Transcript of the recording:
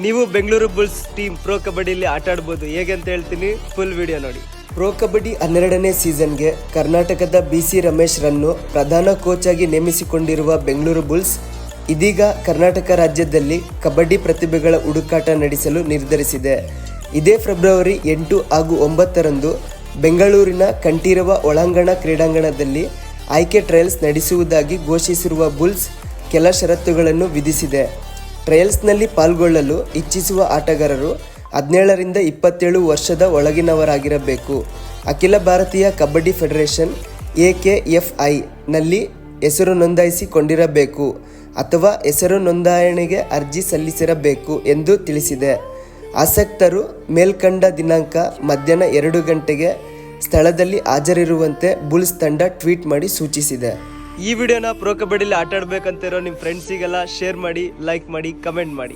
ನೀವು Bengaluru Bulls team pro ಕಬಡ್ಡಿಯಲ್ಲಿ ಆಟ ಆಡ್ಬೋದು. ಹೇಗೆ ಅಂತ ಹೇಳ್ತೀನಿ, ಫುಲ್ ವಿಡಿಯೋ ನೋಡಿ. ಪ್ರೋ ಕಬಡ್ಡಿ 12ನೇ ಸೀಸನ್ಗೆ ಕರ್ನಾಟಕದ BC ರಮೇಶ್ ರನ್ನು ಪ್ರಧಾನ ಕೋಚ್ ಆಗಿ ನೇಮಿಸಿಕೊಂಡಿರುವ ಬೆಂಗಳೂರು ಬುಲ್ಸ್ ಇದೀಗ ಕರ್ನಾಟಕ ರಾಜ್ಯದಲ್ಲಿ ಕಬಡ್ಡಿ ಪ್ರತಿಭೆಗಳ ಹುಡುಕಾಟ ನಡೆಸಲು ನಿರ್ಧರಿಸಿದೆ. ಇದೇ ಫೆಬ್ರವರಿ 8 ಹಾಗೂ 9ರಂದು ಬೆಂಗಳೂರಿನ ಕಂಠೀರವ ಒಳಾಂಗಣ ಕ್ರೀಡಾಂಗಣದಲ್ಲಿ ಆಯ್ಕೆ ಟ್ರಯಲ್ಸ್ ನಡೆಸುವುದಾಗಿ ಘೋಷಿಸಿರುವ ಬುಲ್ಸ್ ಕೆಲ ಷರತ್ತುಗಳನ್ನು ವಿಧಿಸಿದೆ. ಟ್ರಯಲ್ಸ್ನಲ್ಲಿ ಪಾಲ್ಗೊಳ್ಳಲು ಇಚ್ಛಿಸುವ ಆಟಗಾರರು 17ರಿಂದ 27 ವರ್ಷದ ಒಳಗಿನವರಾಗಿರಬೇಕು. ಅಖಿಲ ಭಾರತೀಯ ಕಬಡ್ಡಿ ಫೆಡರೇಷನ್ AKFI ನಲ್ಲಿ ಹೆಸರು ನೋಂದಾಯಿಸಿಕೊಂಡಿರಬೇಕು ಅಥವಾ ಹೆಸರು ನೋಂದಣಿಗೆ ಅರ್ಜಿ ಸಲ್ಲಿಸಿರಬೇಕು ಎಂದು ತಿಳಿಸಿದೆ. ಆಸಕ್ತರು ಮೇಲ್ಕಂಡ ದಿನಾಂಕ ಮಧ್ಯಾಹ್ನ 2 ಗಂಟೆಗೆ ಸ್ಥಳದಲ್ಲಿ ಹಾಜರಿರುವಂತೆ ಬುಲ್ಸ್ ತಂಡ ಟ್ವೀಟ್ ಮಾಡಿ ಸೂಚಿಸಿದೆ. ಈ ವಿಡಿಯೋನ ಪ್ರೋ ಕಬಡ್ಡಿಲಿ ಆಟ ಆಡ್ಬೇಕಂತಿರೋ ನಿಮ್ಮ ಫ್ರೆಂಡ್ಸಿಗೆಲ್ಲ ಶೇರ್ ಮಾಡಿ, ಲೈಕ್ ಮಾಡಿ, ಕಮೆಂಟ್ ಮಾಡಿ.